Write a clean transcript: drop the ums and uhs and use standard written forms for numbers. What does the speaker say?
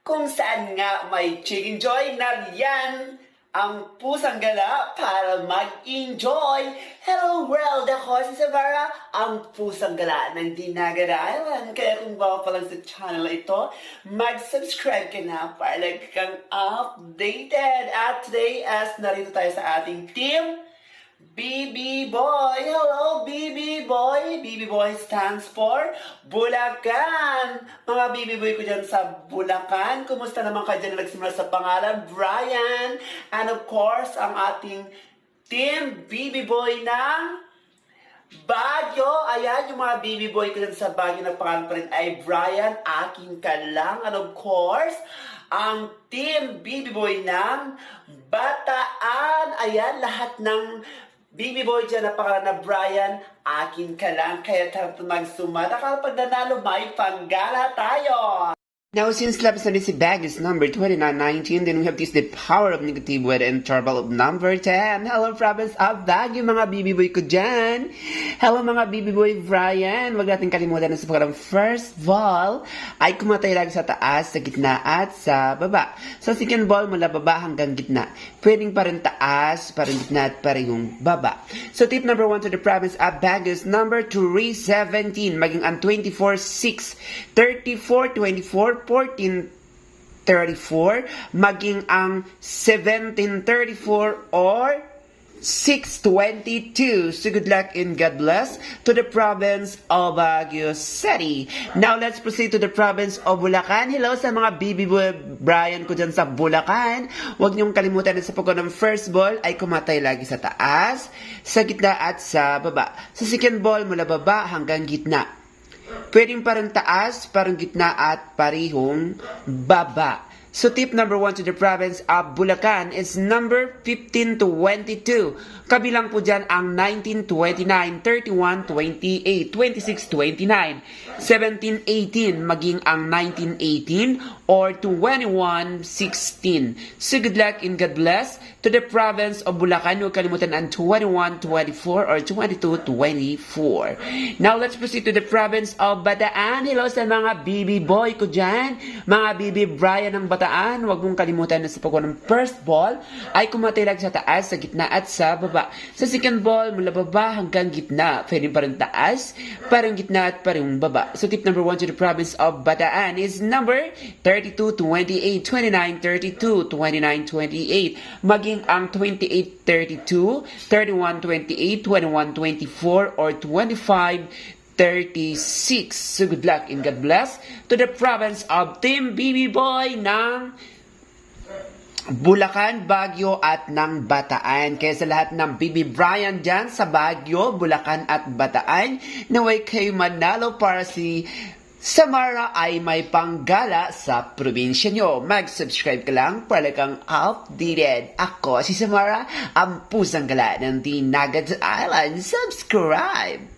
kung saan nga may Chicken Joy, nariyan ang pusang gala para mag-enjoy. Hello world! Ako si Samara, ang pusang gala ng Dinagadalan. Kaya kung bago pa lang sa channel na ito, mag-subscribe ka na para lagi kang updated. At today, as narito tayo sa ating team, BB Boy! Hello, BB Boy! BB Boy stands for Bulacan! Mga BB Boy ko dyan sa Bulacan, kumusta naman ka dyan na nagsimula sa pangalan? Brian! And of course, ang ating team BB Boy ng Baguio. Ayan, yung mga BB Boy ko dyan sa Baguio na pangalan pa rin ay Brian, akin ka lang. And of course, ang team BB Boy ng Bataan. Ayan, lahat ng BB Boy dyan na pangalan na Brian, akin ka lang. Kaya tara magsumata ka pag nanalo, may panggala tayo. Now, since labas na rin si bag is number 2919, then we have this the power of negative with and trouble of number 10. Hello, province of Baguio, mga BB Boy ko dyan. Hello, mga BB Boy Brian. Huwag natin kalimutan na sa pagkalang first ball ay kumatay lang sa taas, sa gitna, at sa baba. Sa second ball, mula baba hanggang gitna. Pwedeng pa rin taas, pa rin gitna, at pa rin yung baba. So, tip number 1 to the province of Baguio is number 317, maging ang 24-6, 34-24, 14-34, maging ang 17-34 or 6-22. So good luck and God bless to the province of Baguio City. Now let's proceed to the province of Bulacan. Hello sa mga BB Boy Brian ko dyan sa Bulacan. Huwag niyong kalimutan na sa pagko ng first ball ay kumatay lagi sa taas, sa gitna at sa baba. Sa second ball mula baba hanggang gitna. Pwedeng parang taas, parang gitna at parihong baba. So tip number 1 to the province of Bulacan is number 15-22. Kabilang po dyan ang 19-29, 31-28, 26-29, 17-18, maging ang 19-18 or 21-16. So good luck and God bless to the province of Bulacan. Huwag kalimutan ang 21-24 or 22-24. Now let's proceed to the province of Bataan. Hello sa mga BB Boy ko dyan. Mga BB Brian ng Bataan. Huwag mong kalimutan na sa pagkuha ng first ball ay kumatilag sa taas, sa gitna at sa baba. Sa second ball, mula baba hanggang gitna. Pwede pa rin taas, parang gitna at parang baba. So tip number 1 to the province of Bataan is number 32-28, 29-32, 29-28. Maging ang 28-32, 31-28, 21-24 or 25-36. So good luck and God bless to the province of Team BB Boy ng Bulacan, Baguio at ng Bataan. Kaya sa lahat ng BB Brian dyan sa Baguio, Bulacan at Bataan, naway kayo manalo para si Samara ay may panggala sa probinsya nyo. Mag-subscribe ka lang para kang updated. Ako si Samara, ang pusang gala ng Dinagadalan. Subscribe!